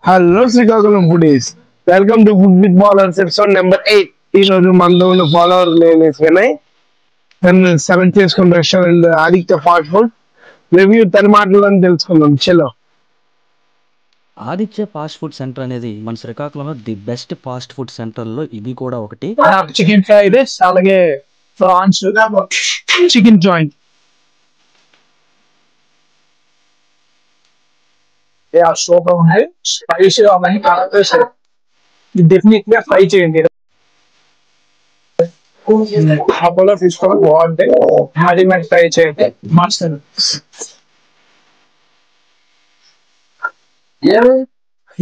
Hello, Srikakulam foodies. Welcome to Food with Ballers episode number 8. ఈ రోజు మనలో ఉన్న ఫాలోవర్ నేను వినయ్. నేను 7 చేసుకున్న restaurant Aditya fast food review తన మాటలను తెలుసుకుందాం. చలో. ఆదిత్య ఫాస్ట్ ఫుడ్ సెంటర్ అనేది మన శ్రీకాకుళంలో ది బెస్ట్ ఫాస్ట్ ఫుడ్ సెంటర్లో ఇది కూడా ఒకటి. నాకు చికెన్ ఫ్రై రైస్ అలాగే ప్రాన్స్ చికెన్ జాయింట్. సూపర్ ఉంది. స్పైసీ అవన్నీ కావాలి. డెఫినెట్గా ఫ్రై చేయండి. అపోలో తీసుకోవాలి బాగుంటే మరి మరి ట్రై చేయండి మాస్టర్.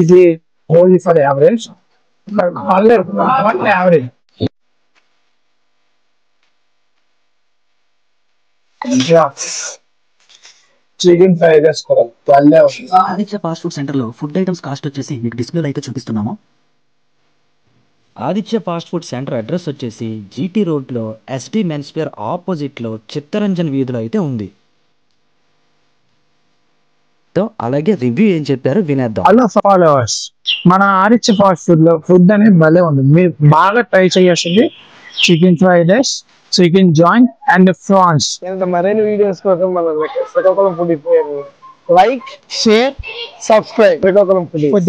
ఇది only for average average chicken fry చేసుకోవాలి. ఆదిత్య ఫాస్ట్ ఫుడ్ సెంటర్లో ఫుడ్ ఐటమ్స్ కాస్ట్ వచ్చేసి మీకు డిస్ప్లేలో అయితే చూపిస్తున్నాము. Aditya fast food centre address వచ్చేసి జీటీ రోడ్లో ఎస్టీ మెన్స్వేర్ ఆపోజిట్లో చిత్తరంజన్ వీధిలో అయితే ఉంది. అలాగే రివ్యూ ఏం చెప్పారో వినేద్దాం. హలో ఫాలోవర్స్, మన ఆదిత్య ఫాస్ట్ ఫుడ్ లో ఫుడ్ అనేది భలే ఉంది. మీరు బాగా ట్రై చేయాల్సింది chicken fried rice, chicken joint and prawns. మరిన్ని వీడియోస్ కోసం మన Srikakulam food like, share, subscribe Srikakulam food.